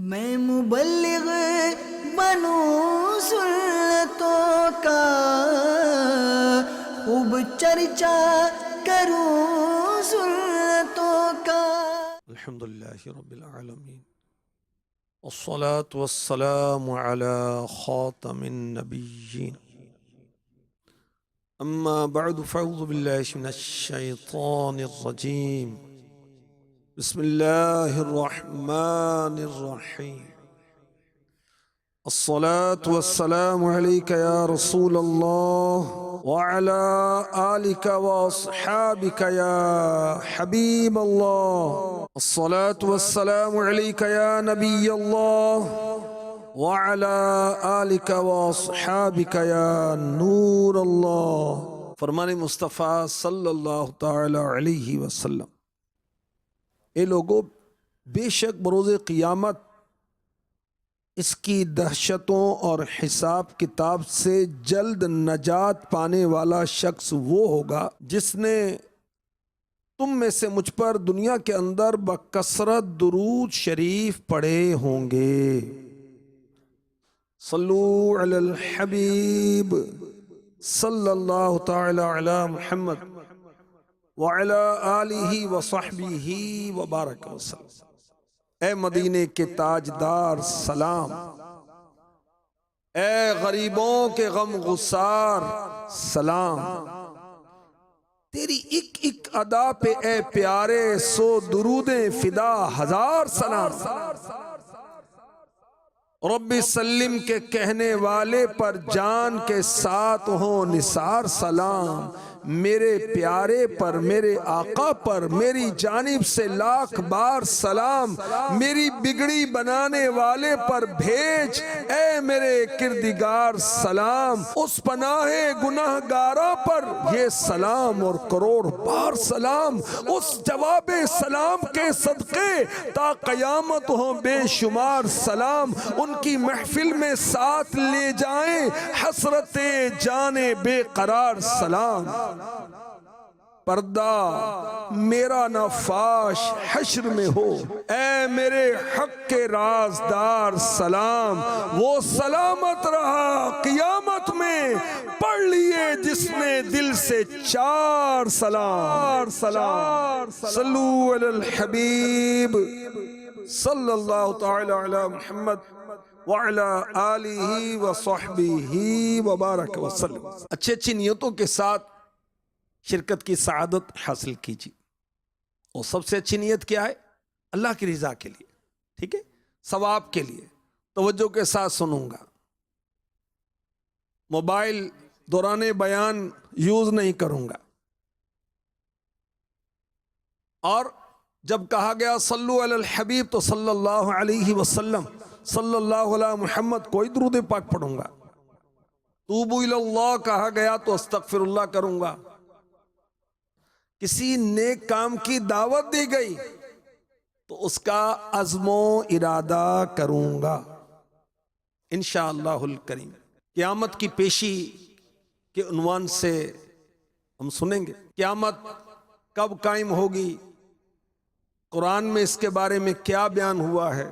मैं मुबल्लिग बनूं सुन्नतों का, खूब चर्चा करूं सुन्नतों का। अल्हम्दुलिल्लाहि रब्बिल आलमीन वस्सलातु वस्सलामु अला खातमिन नबिय्यीन अम्मा बअदु फ़अऊज़ु बिल्लाहि मिनश शैतानिर रजीम बिस्मिल्लाहिर रहमानिर रहीम अस्सलातु वस्सलामु अलैका या रसूलल्लाह व अला आलिका व अस्हाबिका या हबीबल्लाह अस्सलातु वस्सलामु अलैका या नबियल्लाह व अला आलिका व अस्हाबिका या नूरल्लाह। फरमाने मुस्तफ़ा सल्लल्लाहु ताला अलैहि वसल्लम, ए लोगों, बेशक बरोज़े क़ियामत इसकी दहशतों और हिसाब किताब से जल्द नजात पाने वाला शख्स वो होगा जिसने तुम में से मुझ पर दुनिया के अंदर बकसरत दुरूद शरीफ पढ़े होंगे। सल्लू अलल हबीब सल्लल्लाहु ताला अला मुहम्मद व अला आलिही व सहबिही व बारक वसल्लम। ए मदीने के ताजदार सलाम, ए गरीबों के गम गुसार सलाम, तेरी एक एक अदा पे ए प्यारे सो दुरूदे फिदा हजार सलाम। रब्बी सल्लिम के कहने वाले पर जान के साथ हो निसार सलाम। मेरे प्यारे पर, मेरे आका पर मेरी जानिब से लाख बार सलाम। मेरी बिगड़ी बनाने वाले पर भेज ए मेरे किरदिगार सलाम। उस पनाहे गुनाहगारा पर ये सलाम और करोड़ बार सलाम। उस जवाबे सलाम के सदके ता कयामत हो बेशुमार सलाम। उनकी महफिल में साथ ले जाएं हसरते जाने बेकरार सलाम। पर्दा मेरा नफाश हश्र में हो ए मेरे हक के राजदार सलाम। वो सलामत रहा क़ियामत में पढ़ लिए जिसने दिल से चार सलाम। सल्लू अलल हबीब सल्लल्लाहु ताला अला मुहम्मद व अला आलिही व सहबिही व बारक वसल्लम। अच्छी अच्छी नियतों के साथ शिरकत की सआदत हासिल कीजिए। और सबसे अच्छी नियत क्या है? अल्लाह की रज़ा के लिए, ठीक है, सवाब के लिए। तवज्जो के साथ सुनूंगा, मोबाइल दौराने बयान यूज नहीं करूंगा। और जब कहा गया सल्लू अलल हबीब तो सल्लल्लाहु अलैहि वसल्लम, सल्लल्लाहु अला मुहम्मद, कोई दुरूद पाक पढ़ूंगा। तूबू इलल्लाह कहा गया तो अस्तगफिरुल्लाह करूंगा। किसी नेक काम की दावत दी गई तो उसका अज़्मो इरादा करूंगा इंशाअल्लाहुल करीम। क़यामत की पेशी के उन्वान से हम सुनेंगे क़यामत कब कायम होगी, कुरान में इसके बारे में क्या बयान हुआ है,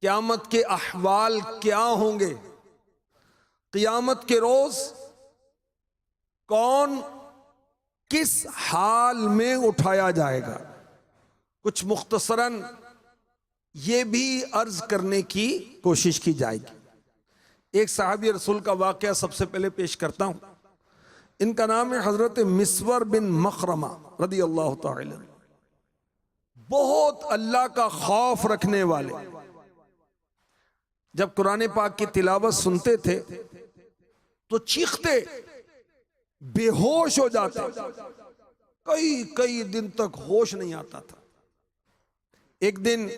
क़यामत के अहवाल क्या होंगे, क़यामत के रोज कौन किस हाल में उठाया जाएगा। कुछ मुख्तसरन ये भी अर्ज करने की कोशिश की जाएगी। एक सहाबी रसूल का वाक़या सबसे पहले पेश करता हूं। इनका नाम है हजरत मिस्वर बिन मखरमा रदी अल्लाह ताला। बहुत अल्लाह का खौफ रखने वाले। जब कुरान पाक की तिलावत सुनते थे तो चीखते, बेहोश हो जाते, कई कई दिन तक होश नहीं आता था। एक दिन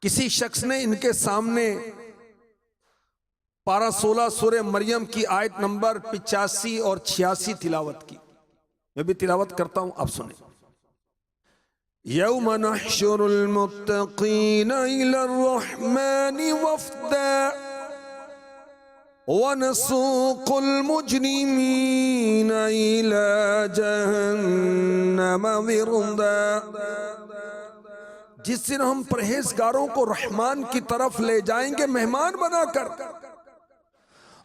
किसी शख्स ने इनके सामने पारा 16 सूरह मरियम की आयत नंबर 85 और 86 तिलावत की। मैं भी तिलावत करता हूं, आप सुने। यौम नहशुरुल मुत्तक़ीन इलर रहमानि वफ़दा वनसूकुल मुजरिमीन इला जहन्नम विरदा। जिस दिन हम परहेजगारों को रहमान की तरफ ले जाएंगे मेहमान बनाकर,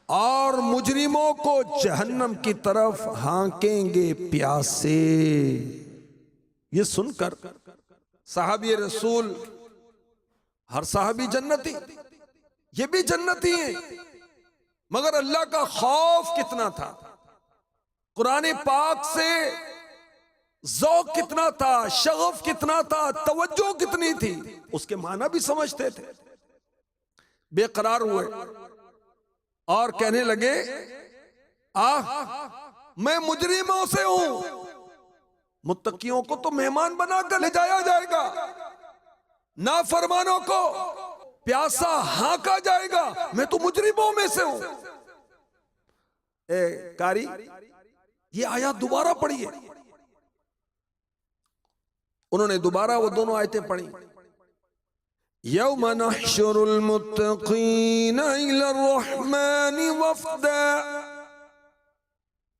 और मुजरिमों को जहन्नम की तरफ हांकेंगे प्यासे। ये सुनकर साहबी रसूल, हर साहबी जन्नती, ये भी जन्नती हैं, मगर अल्लाह का खौफ कितना था, कुरान पाक से ज़ौक़ कितना था, शगफ कितना था, तवज्जो कितनी थी, उसके माना भी समझते थे। बेकरार हुए और कहने लगे, मैं मुजरिमों से हूं, मुत्तकियों को तो मेहमान बनाकर ले जाया जाएगा, नाफरमानों को प्यासा हांका जाएगा, मैं तो मुजरिमों में से हूं। कारी, ये आयत दोबारा पढ़िए। उन्होंने दोबारा वो दोनों आयतें पढ़ी। यौम नहशुरुल मुत्तकीन इला रहमानि वफ़दा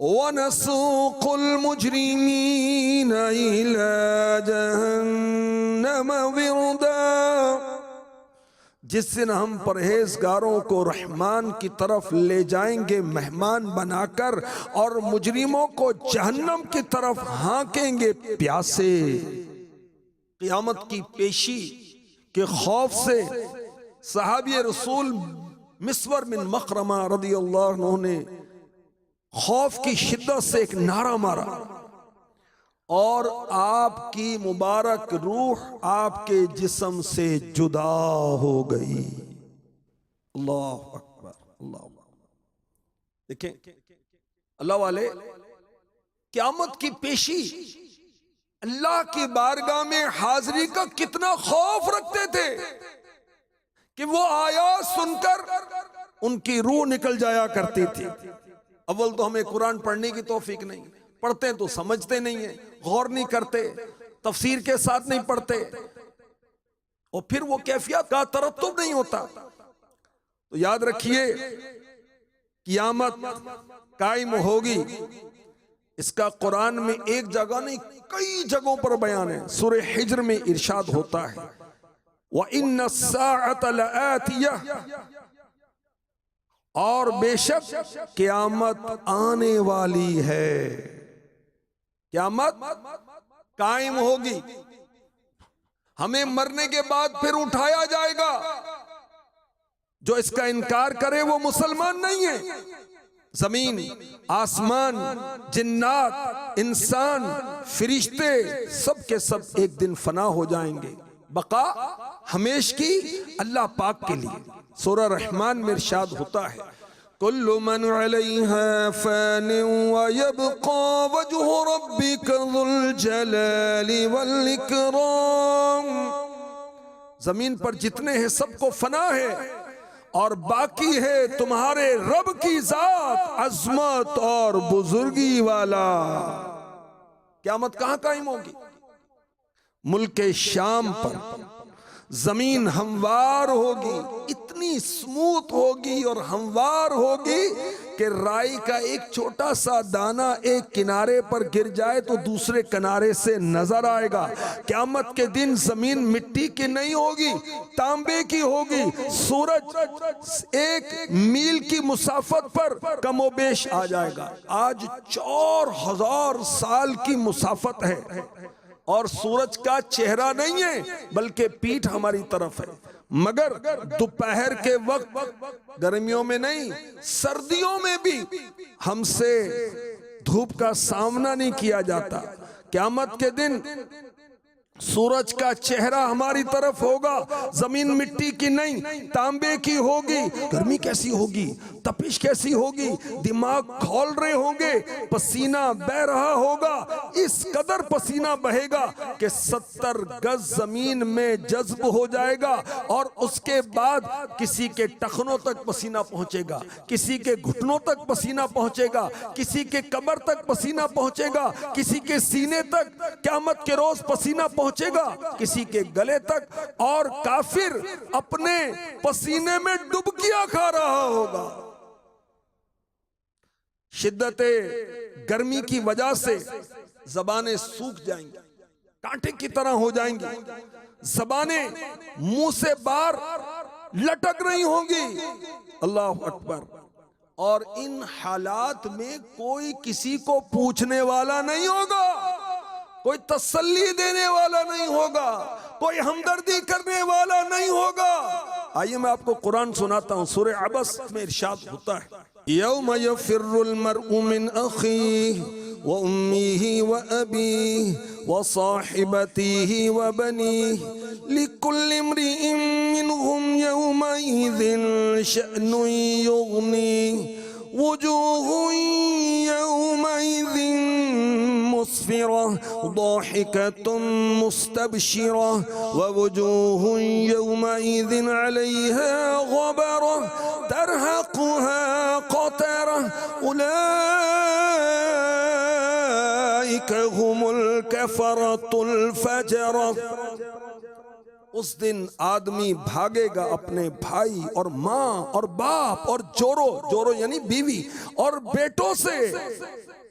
व नसूकुल मुजरिमीन इला जहन्नम विरदा। जिस दिन हम परहेजगारों को रहमान की तरफ ले जाएंगे मेहमान बनाकर, और मुजरिमों को जहन्नम की तरफ हांकेंगे प्यासे। क़यामत की पेशी के खौफ से सहाबी रसूल मिस्वर बिन मखरमा रदियल्लाहु अन्हु ने खौफ की शिद्दत से एक नारा मारा, और आपकी मुबारक रूह आपके जिस्म से जुदा हो गई। अल्लाह अकबर, अल्लाह। देखें अल्लाह वाले, क़यामत की पेशी, अल्लाह की बारगाह में हाजिरी का कितना खौफ रखते थे कि वो आयात सुनकर उनकी रूह निकल जाया करती थी। अव्वल तो हमें कुरान पढ़ने की तौफीक नहीं, पढ़ते तो समझते नहीं है, गौर नहीं करते, तफसीर के साथ नहीं पढ़ते, और फिर वो कैफियत का तरत्तुब नहीं होता। तो याद रखिए, क़यामत कायम होगी, इसका कुरान में एक जगह नहीं कई जगहों पर बयान है। सूरह हिज्र में इरशाद होता है, व इन्न साअत लआतियह, और बेशक क़यामत आने वाली है। क़यामत कायम होगी, हमें मरने के बाद फिर उठाया जाएगा। जो इसका इनकार करे वो मुसलमान नहीं है। जमीन, आसमान, जिन्नात, इंसान, फरिश्ते सब के सब एक दिन फना हो जाएंगे। बका हमेश की अल्लाह पाक के लिए। सूरह रहमान में इरशाद होता है, कुल्लु मन अलैहा फ़ान व यबक़ा वजहु रब्बिका ज़ुल जलाली वल इकराम। जमीन पर जितने हैं सबको फना है, और बाकी है तुम्हारे रब की जात, अजमत और बुजुर्गी वाला। क़यामत कहां कायम होगी? मुल्क शाम पर जमीन हमवार होगी, इतनी स्मूथ होगी और हमवार होगी कि राई का एक छोटा सा दाना एक किनारे पर गिर जाए तो दूसरे किनारे से नजर आएगा। क़यामत के दिन जमीन मिट्टी की नहीं होगी, तांबे की होगी। सूरज एक मील की मुसाफत पर कमोबेश आ जाएगा। आज 4000 साल की मुसाफत है, और सूरज का चेहरा नहीं है बल्कि पीठ हमारी तरफ है। मगर दोपहर के वक्त, गर्मियों में नहीं, सर्दियों में भी हमसे धूप का सामना नहीं किया जाता। क़यामत के दिन सूरज का चेहरा हमारी तरफ होगा, जमीन मिट्टी की नहीं तांबे की होगी। गर्मी कैसी होगी, तपिश कैसी होगी, दिमाग खौल रहे होंगे, पसीना बह रहा होगा। इस कदर पसीना बहेगा कि 70 गज जमीन में जज्ब हो जाएगा, और उसके बाद किसी के टखनों तक पसीना पहुंचेगा, किसी के घुटनों तक पसीना पहुंचेगा, किसी के कमर तक पसीना पहुंचेगा, किसी के सीने तक क़यामत के रोज पसीना पहुंचेगा, किसी के गले तक, और काफिर अपने पसीने में डुबकियां खा रहा होगा। शिद्दते गर्मी की वजह से जबानें सूख जाएंगी, कांटे की तरह हो जाएंगी। जबानें मुंह से बाहर लटक रही होंगी। अल्लाह अकबर। और इन हालात में कोई किसी को पूछने वाला नहीं होगा, कोई तसल्ली देने वाला नहीं होगा, कोई हमदर्दी करने वाला नहीं होगा। आइए मैं आपको कुरान सुनाता हूं। सूरह अबस में इरशाद होता है, यौम यफिर्रुल मर्उ मिन अखीह व उम्मीही व अबीह व साहिबतीही व बनीह लिकुल्लि इम्रिइन मिनहुम यौमइज़िन शअनुन युग़नीह वुजूहुन यौमइज़िन मुस्फिरह दाहिकतुन मुस्तबशिरह व वुजूहुन यौमइज़िन अलैहा ग़बरह तरहक़ुहा क़तरह उलाइका हुमुल कफ़रतुल फजरह। उस दिन आदमी भागेगा अपने भाई और माँ और बाप और जोरो यानी बीवी और बेटों से।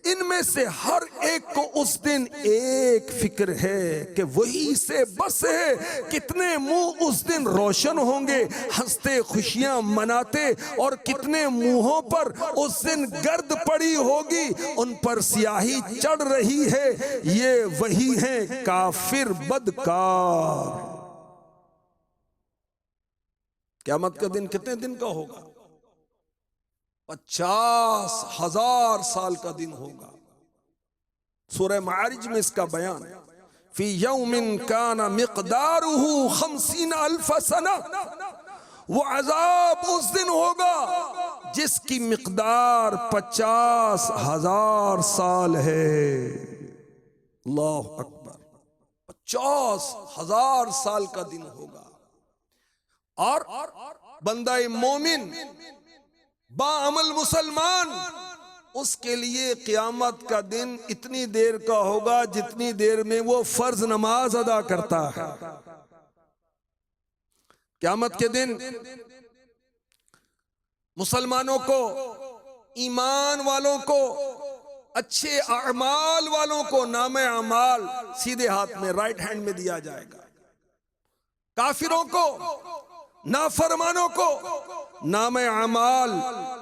इनमें से हर एक को उस दिन एक फिक्र है कि वही से बस है। कितने मुंह उस दिन रोशन होंगे, हंसते खुशियां मनाते, और कितने मुंहों पर उस दिन गर्द पड़ी होगी, उन पर स्याही चढ़ रही है। ये वही हैं काफिर बदकार। क़यामत का दिन कितने दिन का होगा? 50,000 साल का दिन होगा। सूरह मारिज में इसका बयान है, फी यौमिन काना मिक़दारुहु 50,000 सना। वो अजाब उस दिन होगा जिसकी मिक़दार 50,000 साल है। अल्लाह अकबर। 50,000 साल का दिन होगा। और बंदा मोमिन बाअमल मुसलमान, उसके लिए क़यामत का दिन इतनी देर का होगा जितनी देर में वो फर्ज नमाज अदा करता है। क़यामत के दिन मुसलमानों को, ईमान वालों को, अच्छे अमाल वालों को नामे अमाल सीधे हाथ में, राइट हैंड में दिया जाएगा। काफिरों को, नाफरमानों को नामे अमाल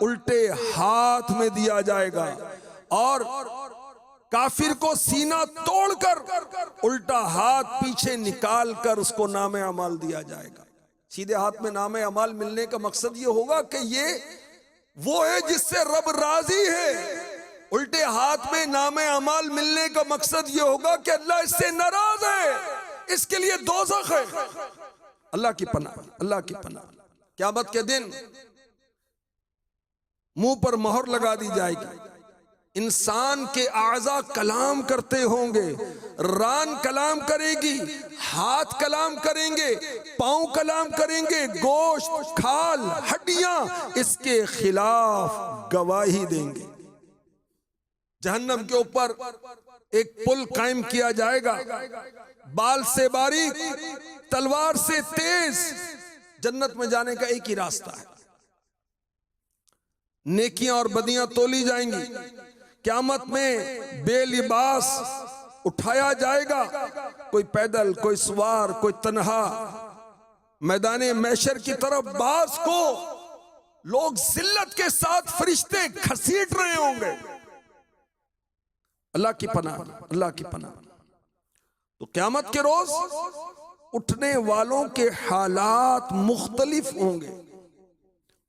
उल्टे हाथ में दिया जाएगा। और काफिर को सीना तोड़कर उल्टा हाथ पीछे निकाल कर उसको नामे अमाल दिया जाएगा। सीधे हाथ में नामे अमाल मिलने का मकसद ये होगा कि ये वो है जिससे रब राजी है। उल्टे हाथ में नामे अमाल मिलने का मकसद ये होगा कि अल्लाह इससे नाराज है, इसके लिए दोज़ख है। अल्लाह की पनाह, अल्लाह की पनाह। क़यामत के दिन मुंह पर मोहर लगा दी जाएगी। इंसान के आज़ा कलाम करते होंगे, रान कलाम करेगी, हाथ कलाम करेंगे, पांव कलाम करेंगे, गोश्त, खाल, हड्डियां इसके खिलाफ गवाही देंगे। जहन्नम के ऊपर एक पुल कायम किया जाएगा, बाल से बारीक, तलवार से तेज। जन्नत में जाने का एक ही रास्ता है, नेकियां और बदियां तोली जाएंगी। क़यामत में बेलिबास उठाया जाएगा, कोई पैदल, कोई सवार, कोई तन्हा। मैदाने मैशर की तरफ बास को लोग जिल्लत के साथ फरिश्ते घसीट रहे होंगे। अल्लाह की पनाह, अल्लाह की पनाह। तो क़यामत के रोज उठने वालों के हालात मुख्तलिफ होंगे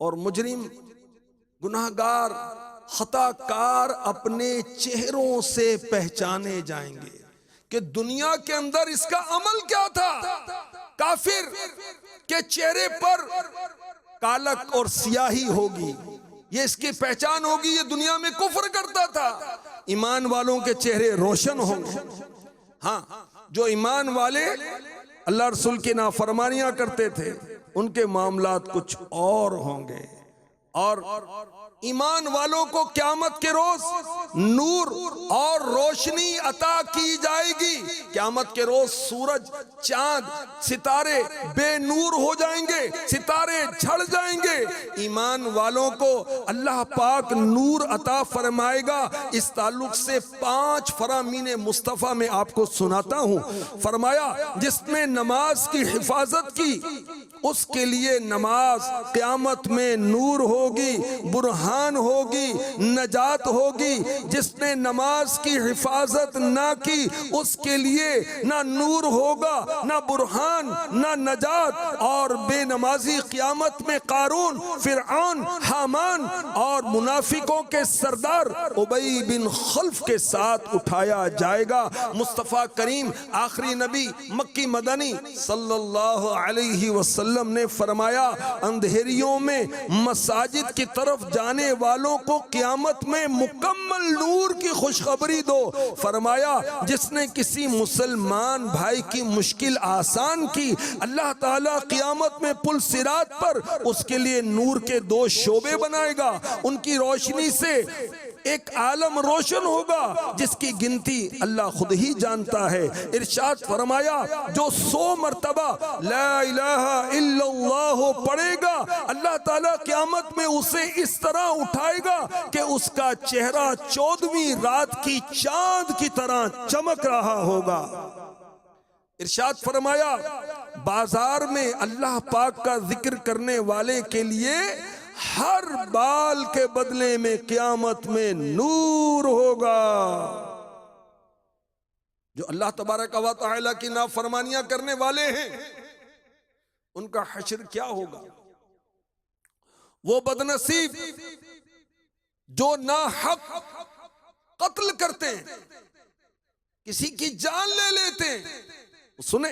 और मुजरिम, गुनाहगार, खताकार अपने चेहरों से पहचाने जाएंगे कि दुनिया के अंदर इसका अमल क्या था। काफिर के चेहरे पर कालक और सियाही होगी, ये इसकी पहचान होगी, ये दुनिया में कुफ्र करता था। ईमान वालों के चेहरे रोशन होंगे। हाँ, जो ईमान वाले अल्लाह रसूल की नाफरमानियां करते थे, उनके मामलात कुछ और होंगे। और ईमान वालों को क़यामत के रोज नूर और रोशनी अता की जाएगी। क़यामत के रोज सूरज, चांद, सितारे बेनूर हो जाएंगे, सितारे झड़ जाएंगे। ईमान वालों को अल्लाह पाक नूर अता फरमाएगा। इस ताल्लुक से 5 फरामीन मुस्तफ़ा में आपको सुनाता हूँ। फरमाया, जिसने नमाज की हिफाजत की उसके लिए नमाज क़यामत में नूर होगी, बुरहान होगी, नजात होगी। जिसने नमाज की हिफाजत ना की उसके लिए ना नूर होगा, ना बुरहान, ना नजात। और बेनमाजी क़यामत में कारून, फिरऔन, हामान और मुनाफिकों के सरदार उबई बिन खल्फ के साथ उठाया जाएगा। मुस्तफ़ा करीम आखिरी नबी मक्की मदनी सल्लल्लाहु अलैहि वसल्लम ने फरमाया, अंधेरियों में मसाजिद की तरफ जाने वालों को क़यामत में मुकम्मल नूर की खुशखबरी दो। फरमाया, जिसने किसी मुसलमान भाई की मुश्किल आसान की, अल्लाह ताला क़यामत में पुल सिरात पर उसके लिए नूर के 2 शोबे बनाएगा। उनकी रोशनी से एक आलम रोशन होगा जिसकी गिनती अल्लाह खुद ही जानता है। इरशाद फरमाया, जो 100 मरतबा ला इलाहा इल्लल्लाह पढ़ेगा, अल्लाह ताला क़यामत में उसे इस तरह उठाएगा कि उसका चेहरा 14वीं रात की चांद की तरह चमक रहा होगा। इरशाद फरमाया, बाजार में अल्लाह पाक का जिक्र करने वाले के लिए हर बाल के बदले में क़यामत में नूर होगा। जो अल्लाह तबारक व तआला की नाफरमानियां करने वाले हैं उनका हश्र क्या होगा। वो बदनसीब जो नाहक कत्ल करते हैं, किसी की जान ले लेते हैं। सुने,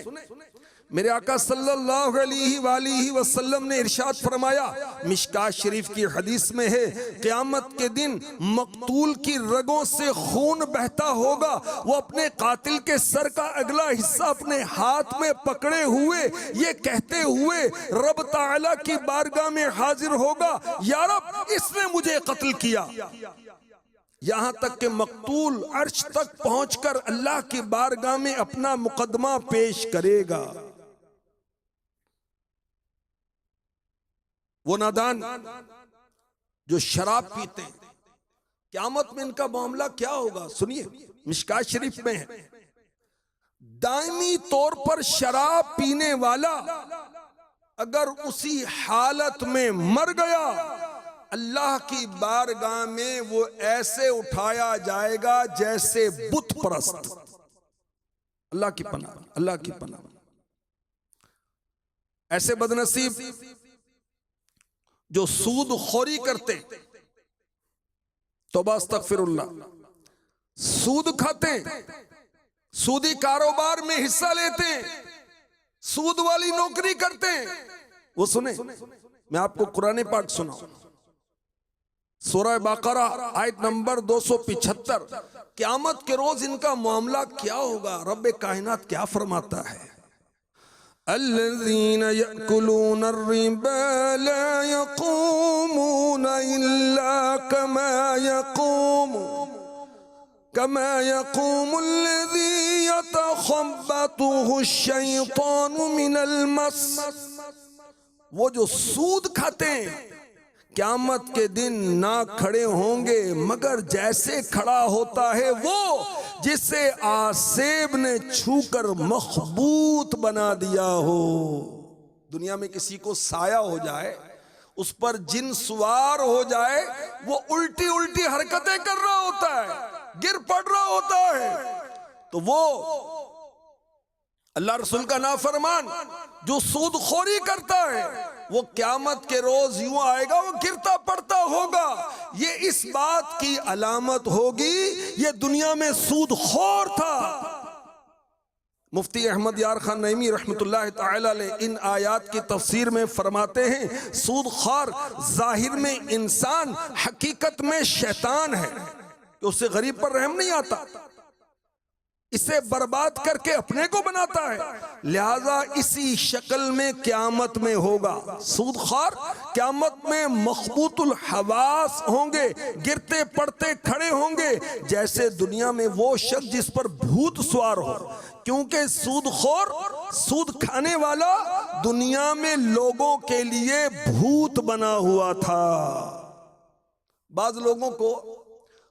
मेरे आका सल्लल्लाहु अलैहि वसल्लम ने इरशाद फरमाया, मिशकात शरीफ की हदीस में है, क़यामत के दिन मकतूल की रगों से खून बहता होगा। वो अपने कातिल के सर का अगला हिस्सा अपने हाथ में पकड़े हुए ये कहते हुए रब ताला की बारगाह में हाजिर होगा, या रब, इसने मुझे कत्ल किया। यहां तक कि मकतूल अर्श तक पहुंचकर अल्लाह की बारगाह में अपना मुकदमा पेश करेगा। वो नादान जो शराब पीते हैं, क़यामत में इनका मामला क्या होगा। सुनिए, मिशकात शरीफ में है, दायमी तौर पर शराब पीने वाला अगर उसी हालत में मर गया, अल्लाह की बारगाह में वो ऐसे उठाया जाएगा जैसे बुत परस्त। अल्लाह की पनाह, अल्लाह की पनाह। ऐसे बदनसीब जो सूद खोरी करते, तौबा अस्तगफिरुल्लाह, सूद खाते, सूदी कारोबार में हिस्सा लेते, सूद वाली नौकरी करते। वो सुने, मैं आपको कुरान पाक सुनाऊं, सूरह बकरा आयत नंबर 275। क़यामत के रोज इनका मामला क्या होगा, रब्बे कायनात क्या फरमाता है। अल्लज़ीना यअकुलून अर्रिबा ला यक़ूमून इल्ला कमा यक़ूमुल्लज़ी यतख़ब्बतुहु शैतानु मिनल मस। वो जो सूद खाते हैं क़यामत के दिन ना खड़े होंगे मगर जैसे खड़ा होता है वो जिसे आसेब ने छूकर मखबूत बना दिया हो। दुनिया में किसी को साया हो जाए, उस पर जिन सवार हो जाए, वो उल्टी उल्टी हरकतें कर रहा होता है, गिर पड़ रहा होता है, तो वो अल्लाह रसूल का नाफरमान जो सूदखोरी करता है, वो क़यामत के रोज यूं आएगा, वो गिरता पड़ता होगा। ये इस बात की अलामत होगी ये दुनिया में सूदखोर था। मुफ्ती अहमद यार खान नईमी रहमतुल्लाह ताला अलैह इन आयात की तफसीर में फरमाते हैं, सूदखोर जाहिर में इंसान, हकीकत में शैतान है कि उससे गरीब पर रहम नहीं आता। इसे बर्बाद करके अपने को बनाता है। लिहाजा इसी शक्ल में क़यामत में होगा। सूदखोर क़यामत में मखबूतुल हवास होंगे, गिरते पड़ते खड़े होंगे जैसे दुनिया में वो शख्स जिस पर भूत सवार हो, क्योंकि सूदखोर, सूद खाने वाला दुनिया में लोगों के लिए भूत बना हुआ था। बाज लोगों को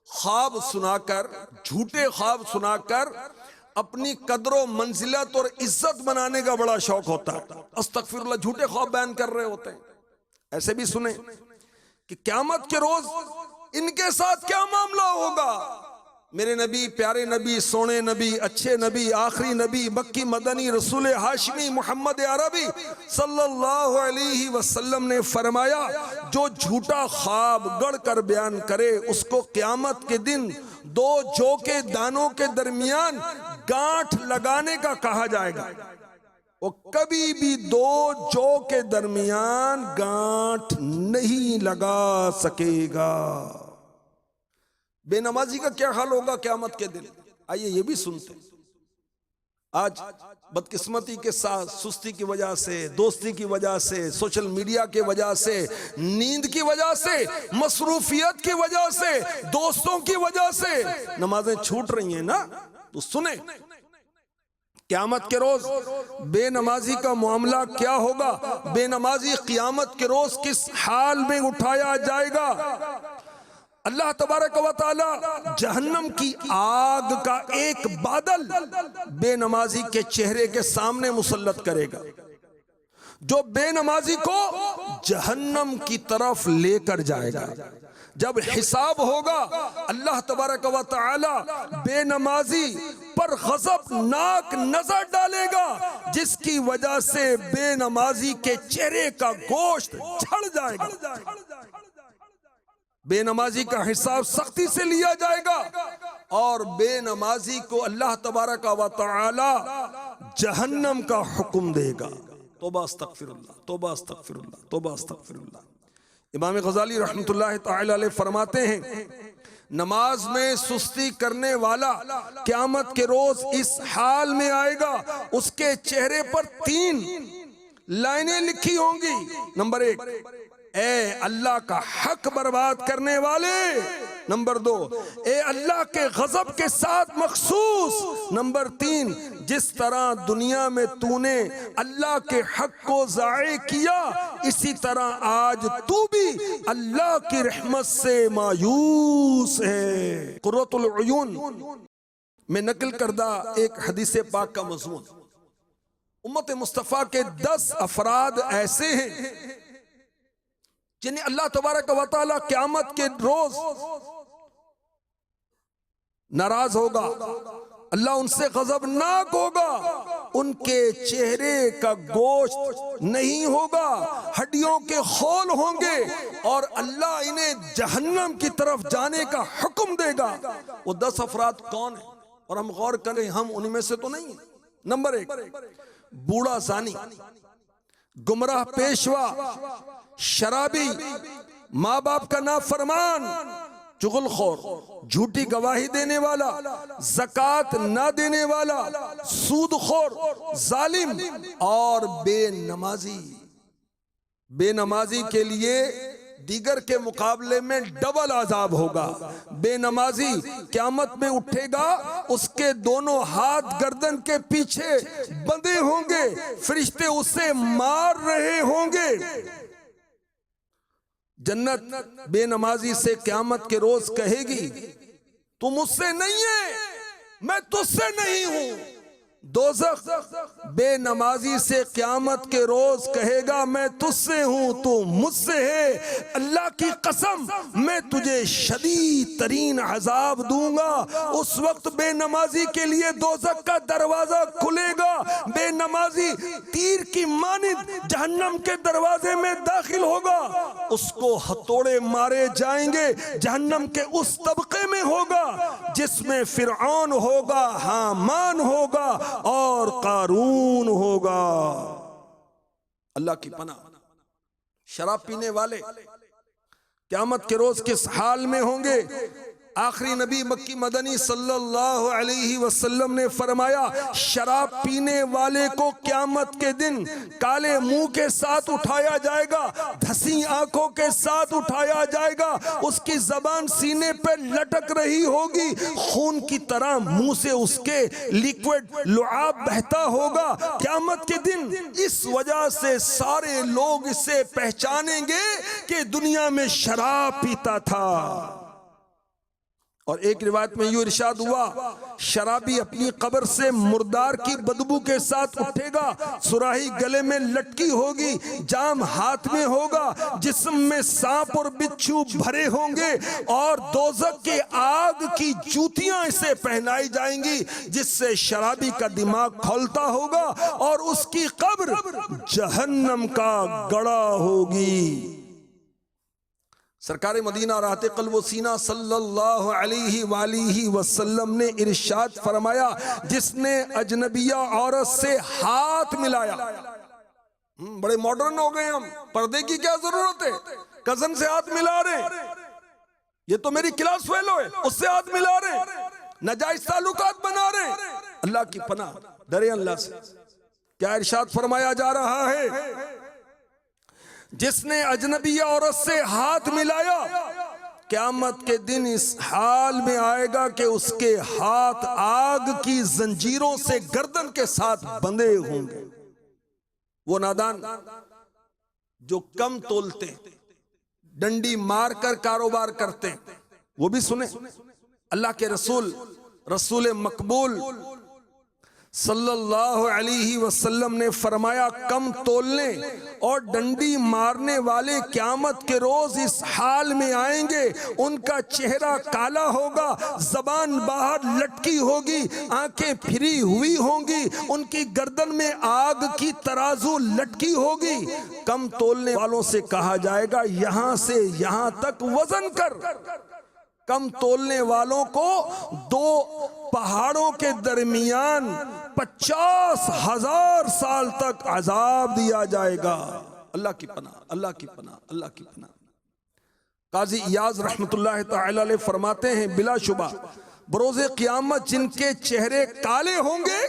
ख्वाब सुनाकर, झूठे ख्वाब सुनाकर अपनी कदरों, मंजिलत और इज्जत बनाने का बड़ा शौक होता है। अस्तगफिरुल्लाह, झूठे ख्वाब बयान कर रहे होते हैं। ऐसे भी सुने कि क़यामत के रोज इनके साथ क्या मामला होगा। मेरे नबी, प्यारे नबी, सोने नबी, अच्छे नबी, आखिरी नबी, मक्की मदनी, रसूल हाशमी, मोहम्मद अरबी सल्लल्लाहु अलैहि वसल्लम ने फरमाया, जो झूठा ख्वाब गढ़ कर बयान करे उसको क़यामत के दिन दो जौ के दानों के दरमियान गांठ लगाने का कहा जाएगा। वो कभी भी दो जौ के दरमियान गांठ नहीं लगा सकेगा। बेनमाजी का क्या हाल होगा क़यामत के दिन, आइए ये भी सुनते। आज बदकिस्मती के साथ सुस्ती की वजह से, दोस्ती की वजह से, सोशल मीडिया की वजह से, नींद की वजह से, मसरूफियत की वजह से, दोस्तों की वजह से नमाजें छूट रही हैं ना। तो सुने, क़यामत के रोज बेनमाजी का मामला क्या होगा, बेनमाजी क़यामत के रोज किस हाल में उठाया जाएगा। अल्लाह तबारक व तआला जहन्नम की आग का एक बादल बेनमाजी के चेहरे के सामने मुसल्लत करेगा, जो बेनमाजी को जहन्नम की तरफ लेकर जाएगा। जब हिसाब होगा अल्लाह तबारक व तआला बेनमाजी पर गज़बनाक नजर डालेगा, जिसकी वजह से बेनमाजी के चेहरे का गोश्त झड़ जाएगा। बेनमाजी का हिसाब सख्ती से लिया जाएगा और बेनमाजी को अल्लाह तबारक व तआला जहन्नम का हुक्म देगा। तौबा अस्तगफिरुल्लाह, तौबा अस्तगफिरुल्लाह, तौबा अस्तगफिरुल्लाह। इमाम गज़ाली रहमतुल्लाह तआला अलैह फरमाते हैं, नमाज में सुस्ती करने वाला क़यामत के रोज इस हाल में आएगा, उसके चेहरे पर 3 लाइनें लिखी होंगी। नंबर 1, ए अल्लाह का हक बर्बाद करने वाले। नंबर 2, ए अल्लाह के गजब के साथ मखसूस। नंबर 3, जिस तरह दुनिया में तूने अल्लाह के हक को ज़ाये किया, इसी तरह आज तू भी अल्लाह की रहमत से मायूस है। कुर्रतुल उयून में नकल करदा एक हदीस पाक का मज़मून, उम्मत मुस्तफ़ा के 10 अफराद ऐसे हैं जिन्हें अल्लाह तबारक व तआला क़यामत के रोज नाराज होगा, अल्लाह उनसे गज़बनाक होगा। उनके चेहरे का गोश्त नहीं होगा, हड्डियों के खोल होंगे और अल्लाह इन्हें जहन्नम की तरफ जाने का हुक्म देगा। वो 10 अफराद कौन है, और हम गौर करें हम उनमें से तो नहीं है। नंबर 1, बूढ़ा ज़ानी, गुमराह पेशवा, शराबी, माँ बाप का नाफरमान, चुगलखोर, झूठी गवाही देने वाला, ज़कात ना देने वाला, सूदखोर, जालिम और बेनमाजी। बेनमाजी के लिए दीगर के मुकाबले में डबल अजाब होगा। बेनमाजी क़यामत में उठेगा, उसके दोनों हाथ गर्दन के पीछे बंधे होंगे, फरिश्ते उसे मार रहे होंगे। जन्नत बेनमाजी से क़यामत के रोज कहेगी, तू मुझसे नहीं है, मैं तुझसे नहीं हूं। दोज़ख बेनमाजी से क़यामत के रोज कहेगा, मैं तुझसे हूं, तू मुझसे है। अल्लाह की कसम, मैं तुझे शदीद तरीन अज़ाब दूंगा। उस वक्त बेनमाजी के लिए दोज़ख का दरवाजा खुलेगा। बेनमाजी तीर की मानिंद जहन्नम के दरवाजे में दाखिल होगा, उसको हथौड़े मारे जाएंगे। जहन्नम के उस तबके में होगा जिसमें फिरऔन होगा, हामान होगा और कारून होगा। अल्लाह की पनाह। शराब पीने वाले क़यामत के रोज किस हाल में होंगे, आखिरी नबी मक्की मदनी सल्लल्लाहु अलैहि वसल्लम ने फरमाया, शराब पीने वाले को क़यामत के दिन काले मुंह के साथ उठाया जाएगा, धसी आंखों के साथ उठाया जाएगा, उसकी जबान सीने पे लटक रही होगी, खून की तरह मुंह से उसके लिक्विड लुआब बहता होगा। क़यामत के दिन इस वजह से सारे लोग इसे पहचानेंगे कि दुनिया में शराब पीता था। और एक रिवायत में यूं इरशाद हुआ, शराबी अपनी कब्र से मुर्दार की बदबू के साथ उठेगा, सुराही गले में लटकी होगी, जाम हाथ में होगा, जिस्म में सांप और बिच्छू भरे होंगे और दोज़ख के आग की जूतियां इसे पहनाई जाएंगी, जिससे शराबी का दिमाग खौलता होगा और उसकी कब्र जहन्नम का गड़ा होगी। सरकार मदीना राहते क़ल्ब व सीना सल्लल्लाहु अलैहि वसल्लम ने इरशाद फरमाया, जिसने अजनबिया औरत से हाथ मिलाया, बड़े मॉडर्न हो गए हम, पर्दे की क्या जरूरत है, कजन से हाथ मिला रहे, ये तो मेरी क्लास फेलो है, उससे हाथ मिला रहे, नाजायज ताल्लुकात बना रहे। अल्लाह की पनाह, डरे अल्लाह से। क्या इरशाद फरमाया जा रहा है, जिसने अजनबी औरत से हाथ मिलाया क़यामत के दिन इस हाल में आएगा कि उसके हाथ आग की जंजीरों से गर्दन के साथ बंधे होंगे। वो नादान जो कम तोलते, डंडी मारकर कारोबार करते, वो भी सुने। अल्लाह के रसूल मकबूल सल्लल्लाहु अलैहि वसल्लम ने फरमाया, कम तोलने और डंडी मारने वाले क़यामत के रोज इस हाल में आएंगे, उनका चेहरा काला होगा, जबान बाहर लटकी होगी, आंखें फिरी हुई होंगी, उनकी गर्दन में आग की तराजू लटकी होगी। कम तोलने वालों से कहा जाएगा, यहां से यहां तक वजन कर। कम तोलने वालों को दो पहाड़ों के दरमियान 50,000 साल तक अजाब दिया जाएगा। अल्लाह की पनाह, अल्लाह की पनाह, अल्लाह की पनाह। काजी इयाज रहमतुल्लाह तआला अलैह फरमाते हैं, बिलाशुबा बरोज़े क़यामत जिनके चेहरे काले होंगे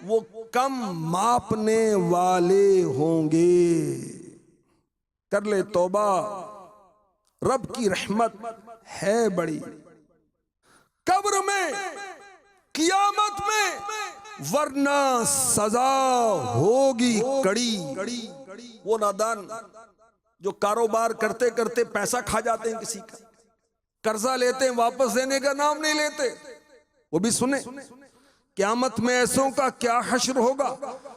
वो कम मापने वाले होंगे। कर ले तौबा, रब की रहमत है बड़ी। कब्र में, क़यामत में, वरना सजा होगी कड़ी। वो नादान जो कारोबार करते करते पैसा खा जाते हैं, किसी का कर्जा लेते हैं, वापस देने का नाम नहीं लेते, वो भी सुने। क़यामत में ऐसों का क्या हश्र होगा।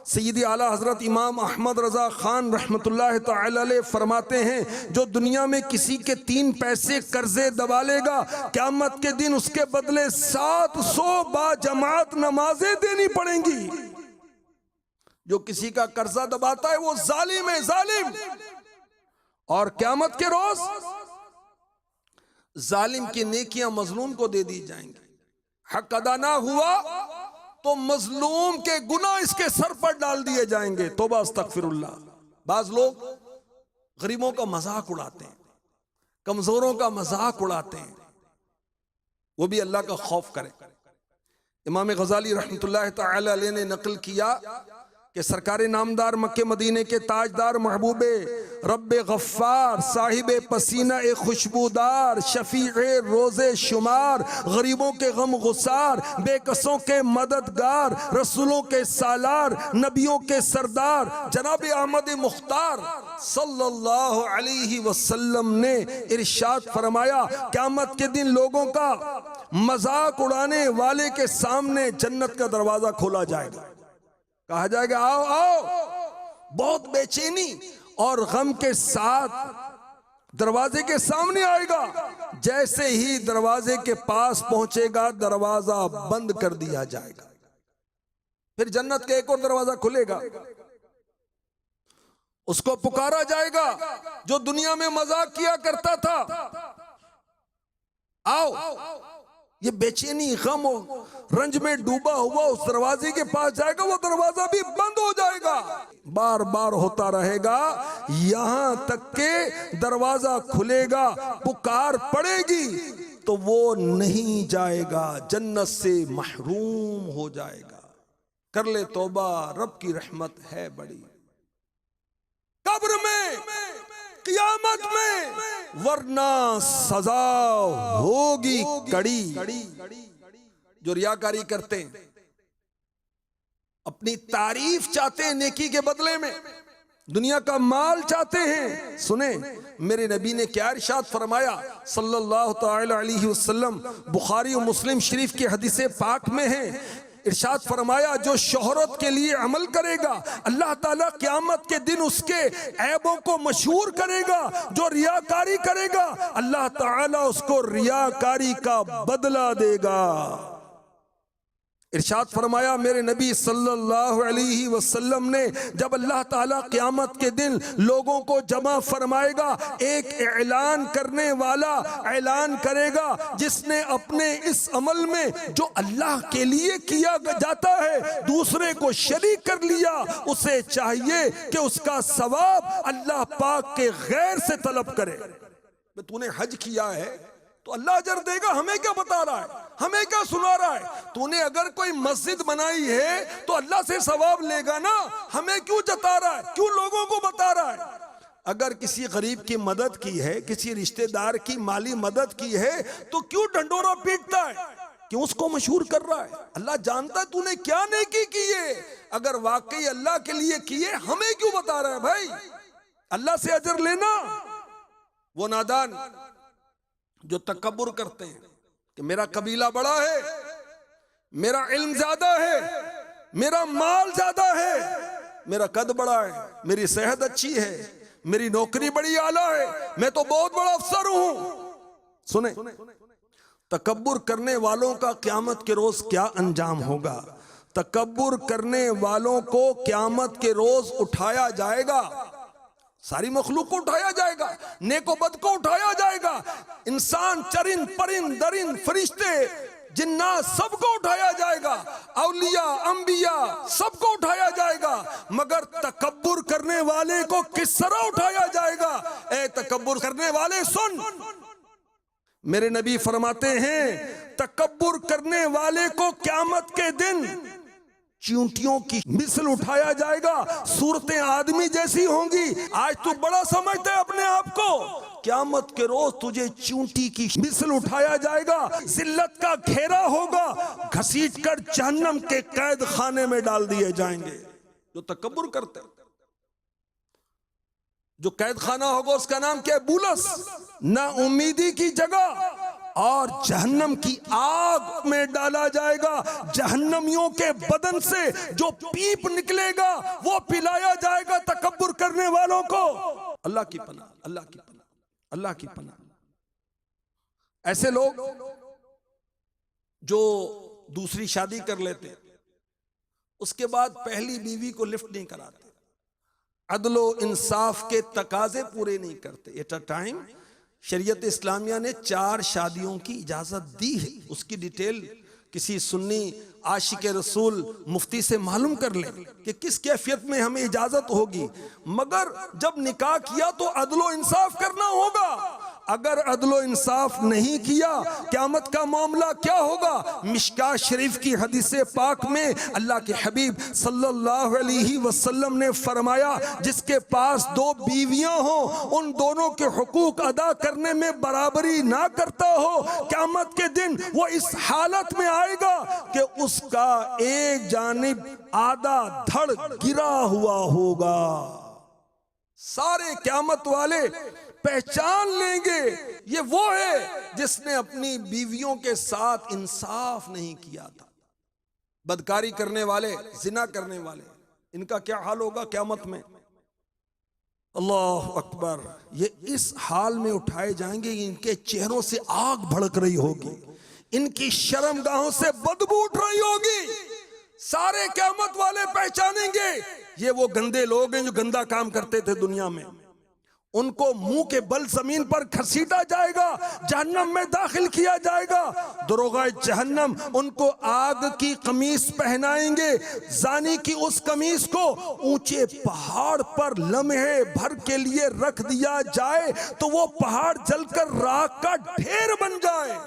सय्यदी आला हजरत इमाम अहमद रजा खान रहमतुल्लाह तआला अलैह फरमाते हैं, जो दुनिया में किसी के 3 पैसे कर्जे दबा लेगा, क़यामत के दिन उसके बदले 700 बाजमात नमाजें देनी पड़ेंगी। जो किसी का कर्जा दबाता है वो जालिम है, जालिम। और क़यामत के रोज जालिम की नेकियां मजलूम को दे दी जाएंगी। हक अदा ना हुआ तो मजलूम के गुनाह इसके सर पर डाल दिए जाएंगे। तौबा अस्तगफिरुल्लाह। बाज लोग गरीबों का मजाक उड़ाते हैं, कमजोरों का मजाक उड़ाते हैं, वो भी अल्लाह का खौफ करें। इमाम गजाली रहमतुल्लाह तआला अलैह ने नकल किया कि सरकार नामदार मक्के मदीने के ताजदार महबूबे रब्बे गफ्फार, साहिबे पसीना ए खुशबूदार, शफीए रोज़े शुमार, गरीबों के गम गुसार, बेकसों के मददगार, रसूलों के सालार, नबियों के सरदार जनाब अहमद मुख्तार सल्लल्लाहु अलैहि वसल्लम ने इरशाद फरमाया, क़यामत के दिन लोगों का मजाक उड़ाने वाले के सामने जन्नत का दरवाजा खोला जाएगा। कहा जाएगा, आओ आओ। बहुत बेचैनी और गम के साथ दरवाजे के सामने आएगा। जैसे ही दरवाजे के पास पहुंचेगा, दरवाजा बंद कर दिया जाएगा। फिर जन्नत का एक और दरवाजा खुलेगा, उसको पुकारा जाएगा जो दुनिया में मजाक किया करता था, आओ। ये बेचैनी, गम और रंज में डूबा हुआ उस दरवाजे के पास जाएगा, वो दरवाजा भी बंद हो जाएगा। बार बार होता रहेगा, यहां तक के दरवाजा खुलेगा, पुकार पड़ेगी, तो वो नहीं जाएगा, जन्नत से महरूम हो जाएगा। कर ले तौबा, रब की रहमत है बड़ी। कब्र में, क़यामत में, वरना सजा होगी कड़ी। जो रियाकारी करते हैं, अपनी तारीफ चाहते हैं नेकी के बदले में, दुनिया का माल चाहते हैं। सुने मेरे नबी ने क्या इरशाद फरमाया सल्लल्लाहु तआला अलैहि वसल्लम, बुखारी और मुस्लिम शरीफ की हदीस पाक में है। इरशाद फरमाया, जो शोहरत के लिए अमल करेगा अल्लाह ताला क़यामत के दिन उसके ऐबों को मशहूर करेगा। जो रियाकारी करेगा अल्लाह ताला उसको रियाकारी का बदला देगा। इरशाद फरमाया मेरे नबी सल्लल्लाहु अलैहि वसल्लम ने, जब अल्लाह ताला क़यामत के दिन लोगों को जमा फरमाएगा, एक ऐलान करने वाला ऐलान करेगा जिसने अपने इस अमल में जो अल्लाह के लिए किया जाता है दूसरे को शरीक कर लिया, उसे चाहिए कि उसका सवाब अल्लाह पाक के गैर से तलब करे। तूने हज किया है तो अल्लाह अजर देगा, हमें क्या बता रहा है, हमें क्या सुना रहा है। तूने अगर कोई मस्जिद बनाई है तो अल्लाह से सवाब लेगा ना, हमें क्यों जता रहा है, क्यों लोगों को बता रहा है। अगर किसी गरीब की मदद की है, किसी रिश्तेदार की माली मदद की है, तो क्यों ढंडोरा पीटता है, क्यों उसको मशहूर कर रहा है। अल्लाह जानता है तूने क्या नेकी की है। अगर वाकई अल्लाह के लिए किए, हमें क्यों बता रहा है भाई। अल्लाह से अजर लेना। वो नादान जो तकब्बुर करते हैं कि मेरा कबीला बड़ा है, मेरा इल्म ज्यादा है, मेरा माल ज्यादा है, मेरा कद बड़ा है, मेरी सेहत अच्छी है, मेरी नौकरी बड़ी आला है, मैं तो बहुत बड़ा अफसर हूं। सुने, तकब्बुर करने वालों का क़यामत के रोज क्या अंजाम होगा। तकब्बुर करने वालों को क़यामत के रोज उठाया जाएगा, सारी मखलूक को उठाया जाएगा, नेको बद को उठाया जाएगा, इंसान चरिंद परिंद दरिंद फरिश्ते जिन्नात सबको उठाया जाएगा, औलिया अंबिया सबको उठाया जाएगा, मगर तकब्बुर करने वाले को किस तरह उठाया जाएगा। ए तकब्बुर करने वाले सुन, मेरे नबी फरमाते हैं तकब्बुर करने वाले को क़यामत के दिन चींटियों की मिसल उठाया जाएगा, सूरतें आदमी जैसी होंगी। आज तू बड़ा समझता है अपने आप को, क़यामत के रोज तुझे चींटी की मिसल उठाया जाएगा, जिल्लत का घेरा होगा, घसीट कर जहन्नम के कैद खाने में डाल दिए जाएंगे। जो तकब्बुर करते, जो कैद खाना होगा उसका नाम क्या है, बुलस, ना उम्मीदी की जगह, और जहन्नम की आग में डाला जाएगा। जहन्नमियों के बदन से जो पीप निकलेगा वो पिलाया जाएगा तकब्बुर करने वालों को। अल्लाह की पनाह, अल्लाह की पनाह, अल्लाह की पनाह। ऐसे लोग जो दूसरी शादी कर लेते, उसके बाद पहली बीवी को लिफ्ट नहीं कराते, अदलो इंसाफ के तकाजे पूरे नहीं करते। एट अ टाइम शरीयत इस्लामिया ने 4 शादियों की इजाजत दी है। उसकी डिटेल किसी सुन्नी आशिक रसूल मुफ्ती से मालूम कर ले कि किस कैफियत में हमें इजाजत होगी, मगर जब निकाह किया तो अदलो इंसाफ करना होगा। अगर अदलो इंसाफ नहीं किया, क़यामत का मामला क्या होगा। मिशकात शरीफ की हदीस पाक में अल्लाह के हबीब सल्लल्लाहु अलैहि वसल्लम ने फरमाया, जिसके पास 2 बीवियां हो, उन दोनों के हुकूक अदा करने में बराबरी ना करता हो, क़यामत के दिन वो इस हालत में आएगा कि उसका एक जानिब आधा धड़ गिरा हुआ होगा। सारे क़यामत वाले पहचान लेंगे ये वो है जिसने अपनी बीवियों के साथ इंसाफ नहीं किया था। बदकारी करने वाले, जिना करने वाले, इनका क्या हाल होगा क़यामत में। अल्लाह अकबर। ये इस हाल में उठाए जाएंगे, इनके चेहरों से आग भड़क रही होगी, इनकी शर्मगाहों से बदबू उठ रही होगी। सारे क़यामत वाले पहचानेंगे ये वो गंदे लोग हैं जो गंदा काम करते थे दुनिया में। उनको मुंह के बल जमीन पर घसीटा जाएगा, जहन्नम में दाखिल किया जाएगा। दरोगा जहन्नम उनको आग की कमीज पहनाएंगे। जानी की उस कमीज को ऊंचे पहाड़ पर लम्हे भर के लिए रख दिया जाए तो वो पहाड़ जलकर राख का ढेर बन जाए।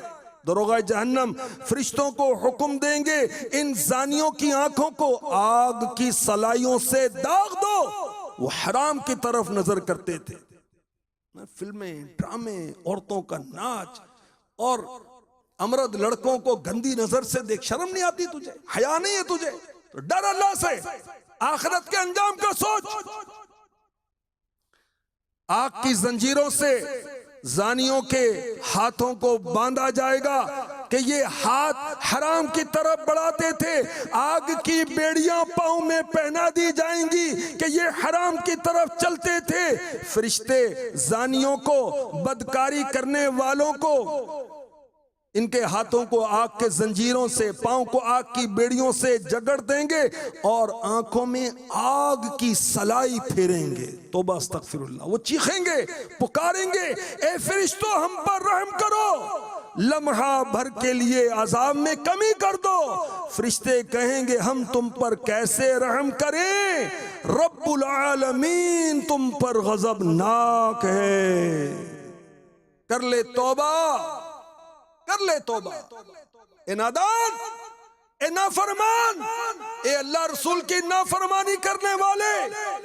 दरोगा जहन्नम फरिश्तों को हुक्म देंगे, इन जानियों की आंखों को आग की सलाइयों से दाग दो। वो हराम की तरफ नजर करते थे। फिल्में, ड्रामे, औरतों का नाच और अमरद लड़कों को गंदी नजर से देख, शर्म नहीं आती तुझे? हया नहीं है तुझे? तो डर अल्लाह से, आखिरत के अंजाम का सोच। आग की जंजीरों से जानियों के हाथों को बांधा जाएगा कि ये हाथ हराम की तरफ बढ़ाते थे। आग की बेड़ियां पांव में पहना दी जाएंगी कि ये हराम की तरफ चलते थे। फरिश्ते जानियों को, बदकारी करने वालों को, इनके हाथों को आग के जंजीरों से, पांव को आग की बेड़ियों से जकड़ देंगे और आंखों में आग की सलाई फेरेंगे। तौबा अस्तगफिरुल्लाह। वो चीखेंगे, पुकारेंगे, ए फरिश्तों हम पर रहम करो, लम्हा भर के लिए अजाब में कमी कर दो। फरिश्ते कहेंगे हम तुम पर कैसे रहम करें, रब्बुल आलमीन तुम पर गजबनाक है। कर ले तौबा, कर ले तौबा। ए नादान, ए नाफरमान, ए अल्लाह रसूल की नाफरमानी करने वाले,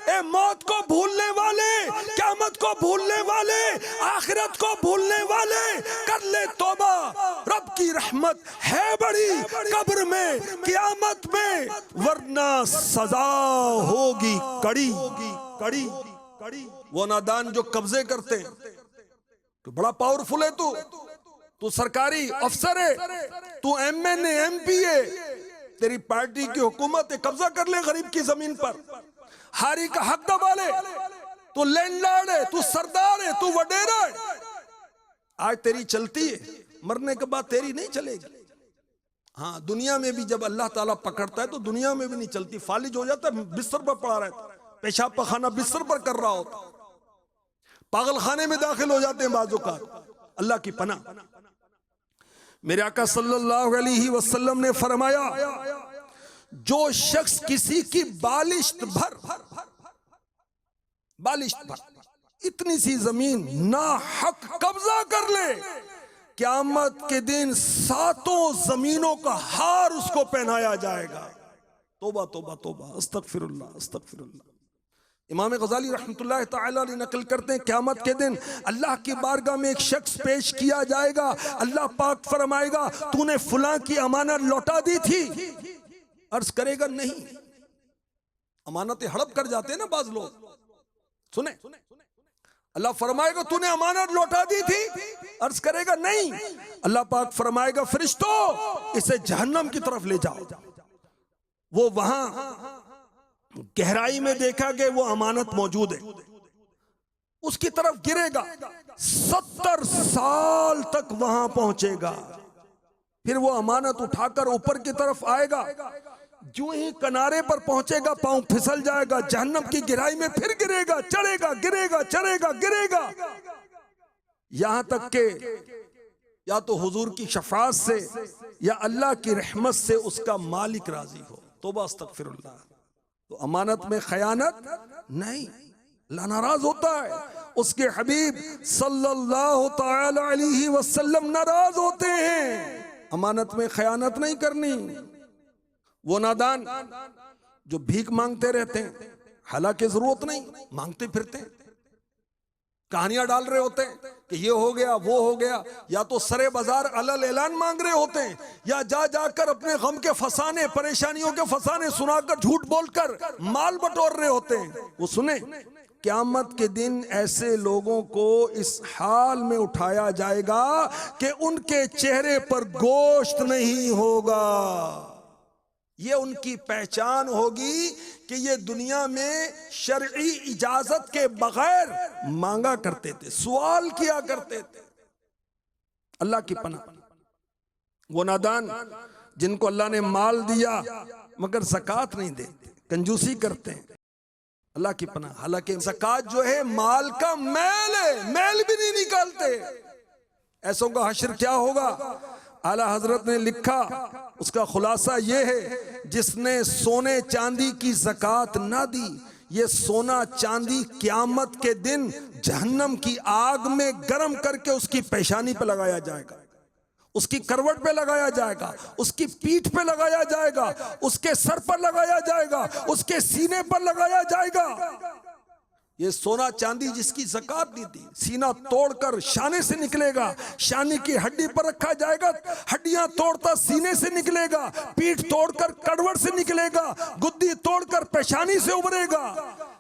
ए मौत को भूलने वाले, क़यामत को भूलने वाले, आखिरत को भूलने वाले, कर ले तौबा। रब की रहमत है बड़ी कब्र में, क़यामत में, वरना सजा होगी कड़ी कड़ी कड़ी। वो नादान जो कब्जे करते हैं, तो बड़ा पावरफुल है तू सरकारी अफसर है, तू MNA MP है, तेरी पार्टी की हुकूमत है, कब्जा कर ले गरीब की जमीन पर, हारी का हक दबा ले, तू लैंडलॉर्ड है, तू सरदार है, तू वडेरा है। आज तेरी चलती है, मरने के बाद तेरी नहीं चलेगी। हाँ, दुनिया में भी जब अल्लाह ताला पकड़ता है तो दुनिया में भी नहीं चलती, फालिज हो जाता है, बिस्तर पर पड़ा रहता, पेशाब पखाना बिस्तर पर कर रहा होता, पागल खाने में दाखिल हो जाते हैं बाजू का। अल्लाह की पनाह। मेरे आका सल्लल्लाहु अलैहि वसल्लम ने फरमाया, जो शख्स किसी की बालिश्त भर इतनी सी जमीन ना हक कब्जा कर ले, क़यामत के दिन 7 जमीनों का हार उसको पहनाया जाएगा। तौबा तौबा तौबा, अस्तगफिरुल्लाह अस्तगफिरुल्लाह। इमाम गज़ाली रहमतुल्लाह तआला ने नकल करते हैं, क़यामत के दिन अल्लाह की बारगाह में एक शख्स पेश किया जाएगा। अल्लाह पाक फरमाएगा, तूने फलां की अमानत लौटा दी थी? अर्ज करेगा नहीं। अमानतें हड़प कर जाते हैं ना बाज लोग, सुने। अल्लाह फरमाएगा, तूने अमानत लौटा दी थी? अर्ज करेगा नहीं। अल्लाह पाक फरमाएगा, फरिश्तों इसे जहन्नम की तरफ ले जाओ। वो वहां गहराई में देखा कि वो अमानत मौजूद है, उसकी तरफ गिरेगा, 70 साल तक वहां पहुंचेगा, फिर वो अमानत उठाकर ऊपर की तरफ आएगा, जो ही किनारे पर पहुंचेगा पांव फिसल जाएगा, जहन्नम की गहराई में फिर गिरेगा, चढ़ेगा, गिरेगा, चढ़ेगा, गिरेगा, यहां तक के या तो हुजूर की शफाअत से या अल्लाह की रहमत से उसका मालिक राजी हो। तौबा अस्तगफिरुल्लाह। तो अमानत में खयानत नहीं, अल्लाह नाराज होता है, उसके हबीब सल्लल्लाहु तआला अलैहि वसल्लम नाराज होते हैं। अमानत में खयानत नहीं करनी। वो नादान जो भीख मांगते रहते हैं, हालांकि जरूरत नहीं, मांगते फिरते हैं, कहानियां डाल रहे होते हैं कि ये हो गया वो हो गया, या तो सरे बाजार अलल ऐलान मांग रहे होते हैं, या जा जाकर अपने गम के फसाने, परेशानियों के फसाने सुनाकर, झूठ बोलकर माल बटोर रहे होते हैं। वो सुने, क़यामत के दिन ऐसे लोगों को इस हाल में उठाया जाएगा कि उनके चेहरे पर गोश्त नहीं होगा। ये उनकी पहचान होगी कि ये दुनिया में शरई इजाजत के बगैर मांगा करते थे, सवाल किया करते थे। अल्लाह की पनाह। वो नादान जिनको अल्लाह ने माल दिया मगर ज़कात नहीं देते, कंजूसी करते हैं, अल्लाह की पनाह। हालांकि ज़कात जो है माल का मैल है, मैल भी नहीं निकालते। ऐसों का हश्र क्या होगा? आला हजरत ने लिखा, उसका खुलासा ये है, जिसने सोने चांदी की ज़कात ना दी, ये सोना चांदी क़यामत के दिन जहन्नम की आग में गर्म करके उसकी पेशानी पर लगाया जाएगा, उसकी करवट पे लगाया जाएगा, उसकी पीठ पे लगाया जाएगा, उसके सर पर लगाया जाएगा, उसके सीने पर लगाया जाएगा। ये सोना चांदी जिसकी ज़कात दी थी, सीना तोड़कर शाने से निकलेगा, शाने की हड्डी पर रखा जाएगा, हड्डियां तोड़ता सीने से निकलेगा, पीठ तोड़कर करवट से निकलेगा, गुद्दी तोड़कर पेशानी से उभरेगा।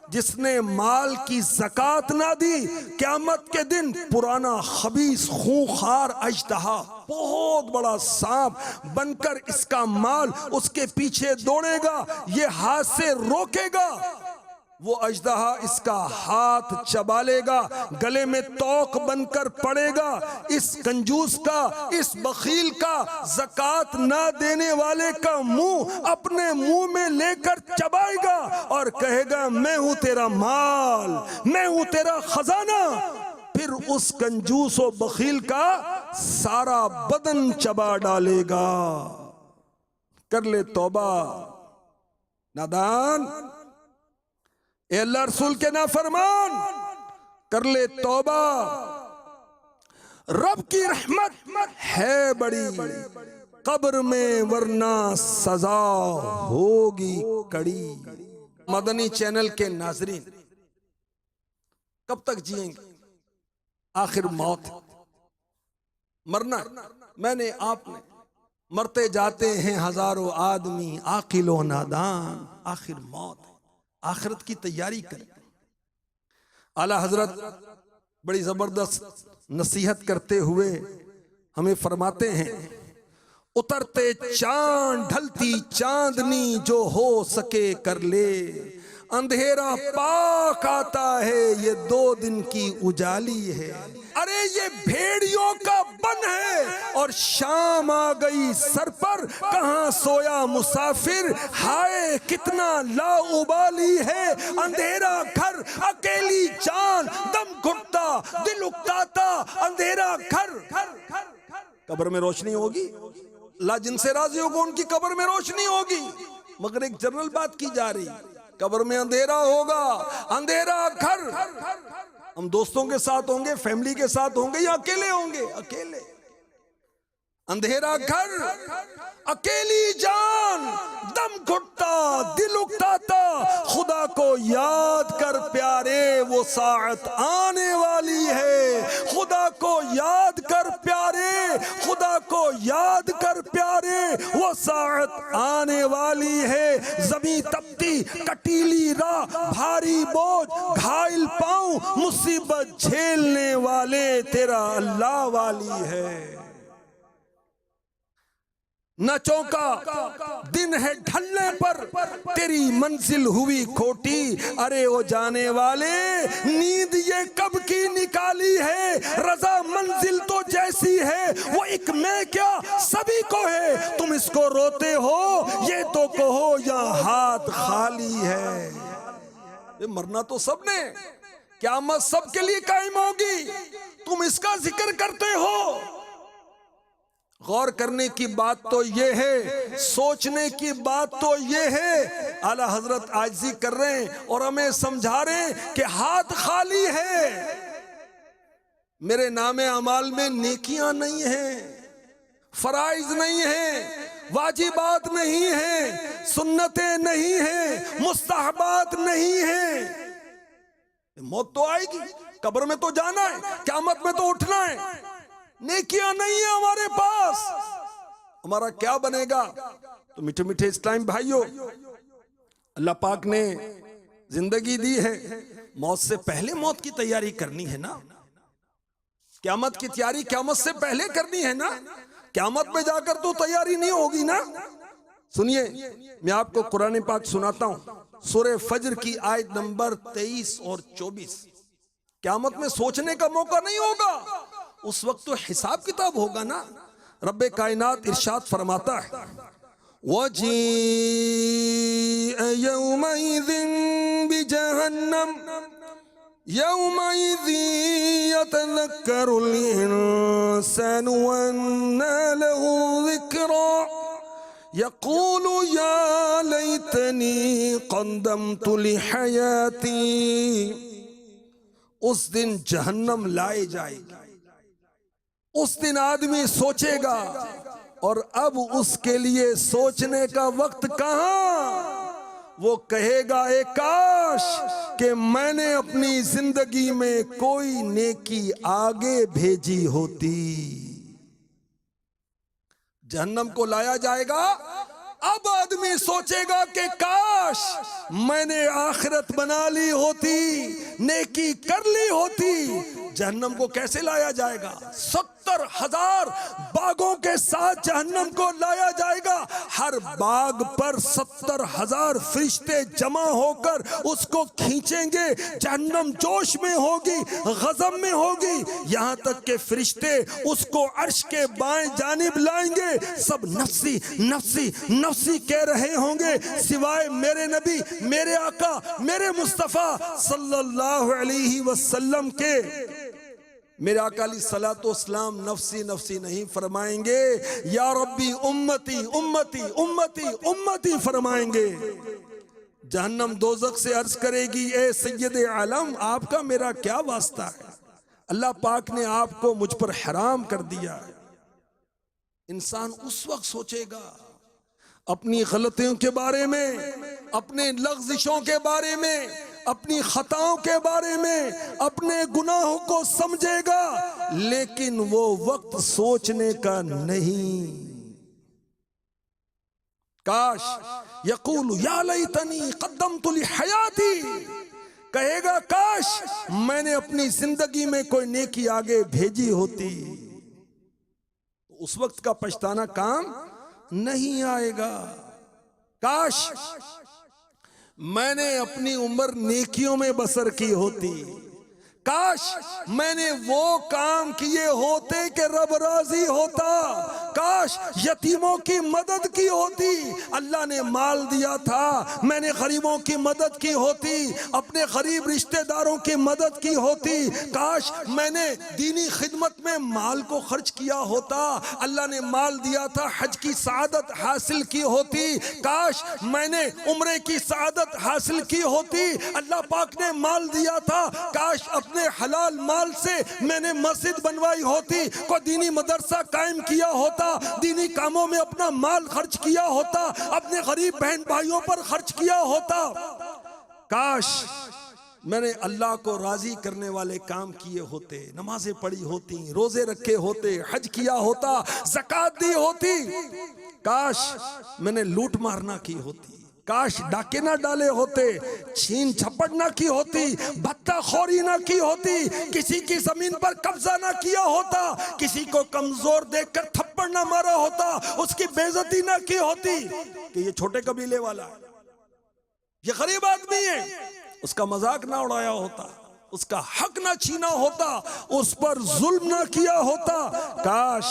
जिसने माल की ज़कात ना दी, क़यामत के दिन पुराना खबीस खूंखार अजदहा, बहुत बड़ा सांप बनकर इसका माल उसके पीछे दौड़ेगा, ये हाथ से रोकेगा, वो अजदहा इसका हाथ चबा लेगा, गले में तोक बनकर पड़ेगा। इस कंजूस का, इस बखील का, ज़कात ना देने वाले का मुंह अपने मुंह में लेकर चबाएगा और कहेगा मैं हूं तेरा माल, मैं हूं तेरा खजाना। फिर उस कंजूस और बखील का सारा बदन चबा डालेगा। कर ले तौबा नादान, ए अल्लाह रसूल के नाफरमान, कर ले तौबा। रब की रहमत है बड़ी कब्र में, वरना सजा होगी कड़ी। मदनी चैनल के नाजरीन, कब तक जिएंगे? आखिर मौत, मरना। मैंने आपने, मरते जाते हैं हजारों आदमी, आकिलो नादान, आखिर मौत, आखिरत की तैयारी करें। आला हजरत बड़ी जबरदस्त नसीहत करते हुए हमें फरमाते हैं, उतरते चांद ढलती चांदनी जो हो सके कर ले, अंधेरा पाक आता है ये 2 दिन की उजाली है। अरे ये भेड़ियों का बन है और शाम आ गई सर पर, कहां सोया मुसाफिर, हाय कितना लाउबाली है। अंधेरा घर अकेली जान, दम घुटता दिल उकताता, अंधेरा घर। कब्र में रोशनी होगी, अल्लाह जिनसे राजी होगा उनकी कब्र में रोशनी होगी, मगर एक जनरल बात की जा रही, कब्र में अंधेरा होगा, अंधेरा घर। हम दोस्तों के साथ होंगे, फैमिली के साथ होंगे या अकेले होंगे? अकेले। अंधेरा घर, अकेली जान, दम घुटता दिल उकताता, खुदा को याद कर प्यारे वो साअत आने वाली है। खुदा को याद कर प्यारे, खुदा को याद कर प्यारे, वो साअत आने वाली है। जमीन तपती कटीली राह, भारी बोझ घायल पांव, मुसीबत झेलने वाले तेरा अल्लाह वाली है। न चौका दिन है ढलने पर, तेरी मंजिल हुई खोटी। अरे वो जाने वाले, नींद ये कब की निकाली है, रजा मंजिल तो जैसी है वो एक मैं क्या सभी को है। तुम इसको रोते हो ये तो कहो या हाथ खाली है। ये मरना तो सबने, क़यामत सबके लिए कायम होगी, तुम इसका जिक्र करते हो। गौर करने की बात तो ये है, सोचने की बात तो ये है। आला हजरत आजिज़ी कर रहे हैं और हमें समझा रहे हैं कि हाथ खाली है। मेरे नामे अमाल में नेकियां नहीं है, फराइज नहीं है, वाजिबात नहीं है, सुन्नतें नहीं है, मुस्तहबात नहीं है। मौत तो आएगी, कब्र में तो जाना है, क़यामत में तो उठना है। नेकियां नहीं है हमारे पास, हमारा क्या बनेगा? तो मीठे मीठे इस्लाम भाइयों, अल्लाह पाक ने जिंदगी दी है, मौत से पहले मौत की तैयारी करनी है ना। क़यामत की तैयारी क़यामत से पहले करनी है ना, क़यामत में जाकर तो तैयारी नहीं होगी ना। सुनिए, मैं आपको कुरान पाक सुनाता हूं, सूरह फज्र की आयत नंबर 23 और 24। क़यामत में सोचने का मौका नहीं होगा, उस वक्त तो हिसाब किताब होगा ना। रब्बे कायनात इरशाद फरमाता है, वजीअ यौमइज़िन बिजहन्नम यौमइज़ि यतज़क्करुल इंसानु वअन्ना लहु ज़िक्रा यक़ूलु या लैतनी क़द्दमतु लिहयाती। उस दिन जहन्नम लाए जाएगी, उस दिन आदमी सोचेगा और अब उसके लिए सोचने का वक्त कहां। वो कहेगा ए काश कि मैंने अपनी जिंदगी में कोई नेकी आगे भेजी होती। जहन्नम को लाया जाएगा, अब आदमी सोचेगा कि काश मैंने आखिरत बना ली होती, नेकी कर ली होती। जहन्नम को कैसे लाया जाएगा? 70,000 बागों के साथ जहन्नम को लाया जाएगा। हर बाग पर 70,000 फरिश्ते जमा होकर उसको खींचेंगे। जहन्नम जोश में होगी, गज़ब में होगी, यहां तक के फरिश्ते उसको अर्श के बाएं जानिब लाएंगे। सब नफ्सी नफ्सी नफ्सी कह रहे होंगे, सिवाय मेरे नबी, मेरे आका, मेरे मुस्तफा सल्लल्लाहु अलैहि वसल्लम के। मेरे आका अलैहिस्सलातु वस्सलाम नफ्सी नफ्सी नहीं फरमाएंगे, या रब्बी उम्मती उम्मती उम्मती उम्मती फरमाएंगे। जहन्नम दोज़ख से अर्ज करेगी, ए सैयद आलम, आपका मेरा क्या वास्ता है? अल्लाह पाक ने आपको मुझ पर हराम कर दिया है। इंसान उस वक्त सोचेगा अपनी गलतियों के बारे में, अपने लग़्ज़िशों के बारे में, अपनी खताओं के बारे में, अपने गुनाहों को समझेगा, लेकिन वो वक्त सोचने का नहीं। काश यक़ूलु या लैतनी क़द्दमतु लिहयाती, कहेगा काश मैंने अपनी जिंदगी में कोई नेकी आगे भेजी होती। उस वक्त का पछताना काम नहीं आएगा। काश मैंने अपनी उम्र नेकियों में बसर की होती। काश मैंने वो काम किए होते कि रब राजी होता। काश यतीमों की मदद की होती। अल्लाह ने माल दिया था, मैंने गरीबों की मदद की होती, अपने गरीब रिश्तेदारों की मदद की होती। काश मैंने दीनी खिदमत में माल को खर्च किया होता। अल्लाह ने माल दिया था, हज की सआदत हासिल की होती। काश मैंने उम्रे की सआदत हासिल की होती। अल्लाह पाक ने माल दिया था, काश अपने हलाल माल से मैंने मस्जिद बनवाई होती, कोई दीनी मदरसा कायम किया होता, दीनी कामों में अपना माल खर्च किया होता, अपने गरीब बहन भाइयों पर खर्च किया होता। काश मैंने अल्लाह को राजी करने वाले काम किए होते, नमाजें पढ़ी होती, रोजे रखे होते, हज किया होता, ज़कात दी होती। काश मैंने लूट मार ना की होती, काश डाके ना डाले होते, छीन झपट ना की होती, भत्ताखोरी ना की होती, किसी की जमीन पर कब्जा ना किया होता, किसी को कमजोर देखकर थप्पड़ ना मारा होता, उसकी बेइज्जती ना की होती कि ये छोटे कबीले वाला है, ये गरीब आदमी है, उसका मजाक ना उड़ाया होता, उसका हक ना छीना होता, उस पर जुल्म ना किया होता। काश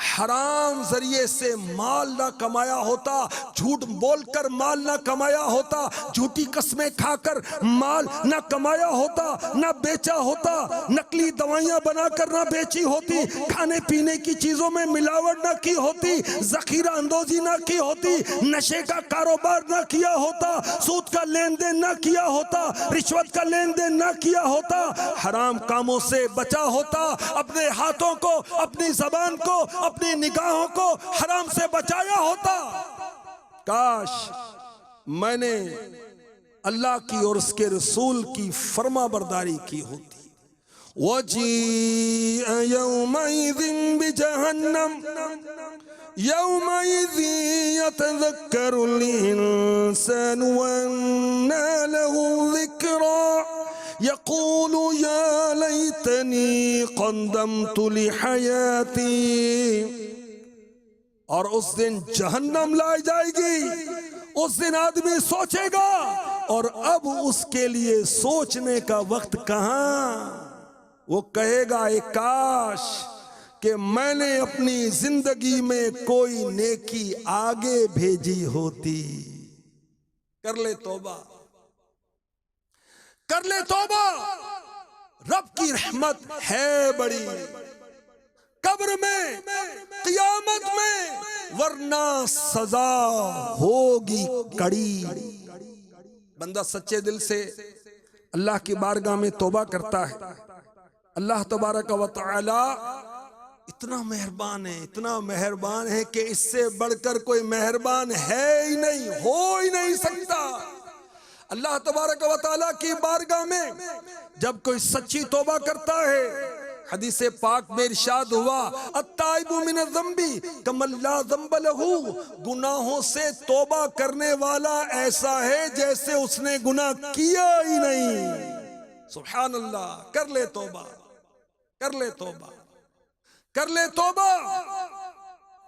हराम जरिए से माल ना कमाया होता, झूठ बोलकर माल ना कमाया होता, झूठी कस्में खाकर माल ना कमाया होता, ना बेचा होता, नकली दवाइयां बनाकर ना बेची होती, खाने पीने की चीजों में मिलावट ना की होती, जखीरा अंदोजी ना की होती, नशे का कारोबार ना किया होता, सूद का लेन देन ना किया होता, रिश्वत का लेन देन ना किया होता, हराम कामों से बचा होता, अपने हाथों को, अपनी जबान को, अपनी निगाहों को हराम से बचाया होता। काश मैंने अल्लाह की और उसके रसूल की फर्मा बरदारी की होती। वजीअ यौमइज़िन बिजहन्नम यौमइज़ि यतज़क्करुल इंसानु वअन्ना लहु ज़िक्रा यक़ूलु या लैतनी क़द्दमतु लिहयाती। और उस दिन जहन्नम लाई जाएगी, उस दिन आदमी सोचेगा और अब उसके लिए सोचने का वक्त कहां। वो कहेगा ए काश कि मैंने अपनी जिंदगी में कोई नेकी आगे भेजी होती। कर ले तौबा, कर ले तौबा, रब की रहमत है बड़ी, कब्र में, क़यामत में, वरना सजा होगी कड़ी। बंदा सच्चे दिल से अल्लाह की बारगाह में तौबा करता है, अल्लाह तबारक व तआला इतना मेहरबान है, इतना मेहरबान है कि इससे बढ़कर कोई मेहरबान है ही नहीं, हो ही नहीं सकता। अल्लाह तबारक व तआला की बारगाह में जब कोई सच्ची तौबा करता है, हदीस पाक में इरशाद हुआ, अत्ताइबु मिन ज़म्बी कमन ला ज़म्ब लहू, गुनाहों से तौबा करने वाला ऐसा है जैसे उसने गुनाह किया ही नहीं। सुभान अल्लाह। कर ले तौबा, कर ले तौबा, कर ले तौबा।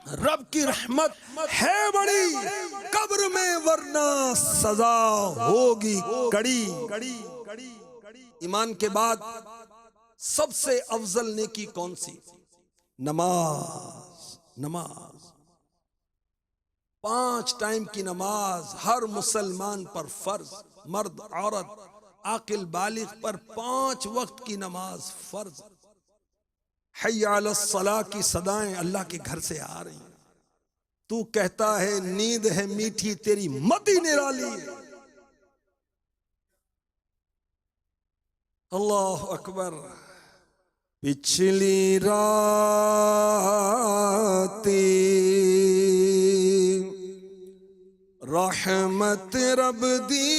रब की रहमत है बड़ी कब्र में, वरना सजा होगी कड़ी। ईमान के बाद सबसे अफजल नेकी कौन सी? नमाज। नमाज 5 टाइम की नमाज हर मुसलमान पर फर्ज, मर्द औरत आकिल बालिग पर 5 वक्त की नमाज फर्ज। हय्या अलस सलाह की सदाएं अल्लाह के घर से आ रही हैं। तू कहता है नींद है मीठी, तेरी मति निराली है। अल्लाह अकबर। पिछली राती रहमत रब दी,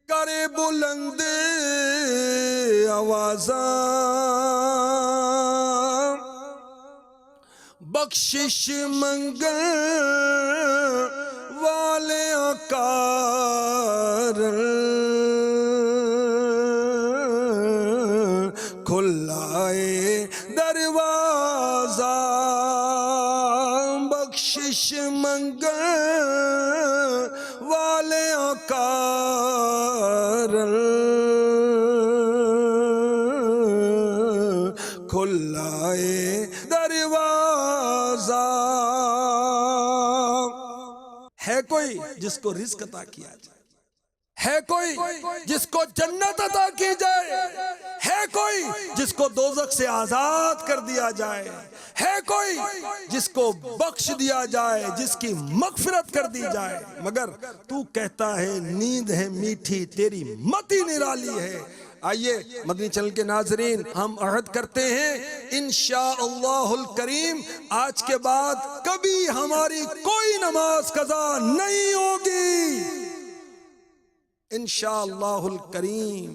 करे बुलंद आवाज़ा, बख्शिश मंगल वाले आकार, खुलाए दरवाजा, बख्शिश मंगल वाले आकार, खुलाए दरवाजा। है कोई जिसको रिज़्क अता किया जाए? है कोई जिसको जन्नत अता की जाए? है कोई जिसको दोज़ख से आजाद कर दिया जाए? है कोई जिसको बख्श दिया जाए, जिसकी मग़फ़िरत कर दी जाए? मगर तू कहता है नींद है मीठी, तेरी मति निराली है। आइए मदनी चैनल के नाज़रीन, हम अहद करते हैं इंशाअल्लाहुल करीम आज के बाद कभी हमारी कोई नमाज कज़ा नहीं होगी इंशाअल्लाहुल करीम।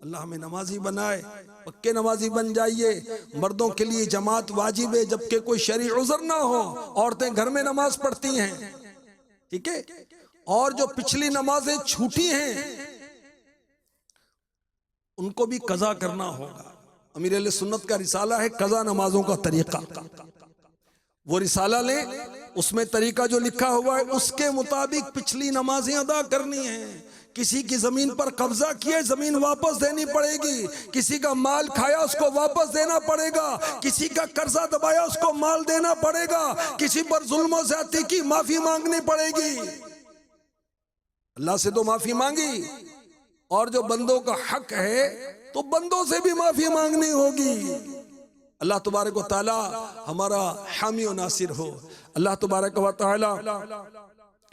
अल्लाह हमें नमाजी बनाए, पक्के नमाजी बन जाइए। मर्दों के लिए जमात वाजिब है जबकि कोई शरई उज़र ना हो, औरतें घर में नमाज पढ़ती हैं, ठीक है। और जो पिछली नमाजें छूटी हैं उनको भी कज़ा करना होगा। अमीर अहले सुन्नत का रिसाला है कज़ा नमाजों का तरीका, वो रिसाला लें, उसमें तरीका जो लिखा हुआ है उसके मुताबिक पिछली नमाजें अदा करनी है। किसी की जमीन पर कब्जा किए, जमीन वापस देनी पड़ेगी। किसी का माल खाया, उसको वापस देना पड़ेगा। किसी का कर्जा दबाया, उसको माल देना पड़ेगा। किसी पर जुल्म ज़्यादती की, माफी मांगनी पड़ेगी। अल्लाह से तो माफी मांगी, और जो बंदों का हक है तो बंदों से भी माफी मांगनी होगी। अल्लाह तबारक व तआला हमारा हामी और नासिर हो। अल्लाह तबारक व तआला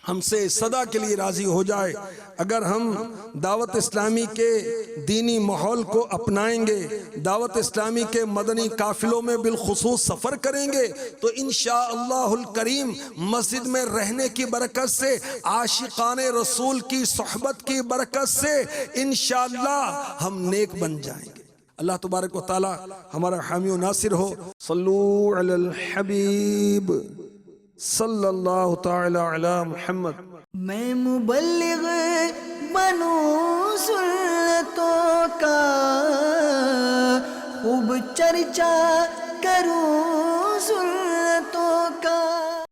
हमसे सदा के लिए राजी हो जाए। अगर हम दावत इस्लामी के दीनी माहौल को अपनाएंगे, दावत इस्लामी के मदनी काफिलों में बिलखुसूस सफ़र करेंगे, तो इंशाअल्लाहुल करीम मस्जिद में रहने की बरकत से, आशिकाने रसूल की सोहबत की बरकत से इंशाअल्लाह हम नेक बन जाएंगे। अल्लाह तबारक व तआला हमारा हामी और नासिर हो। सल्लू अलल हबीब सल्लल्लाहु तआला अला मुहम्मद। मैं मुबल्लिग बनूं सुन्नतों का, खूब चर्चा करूं सुन्नतों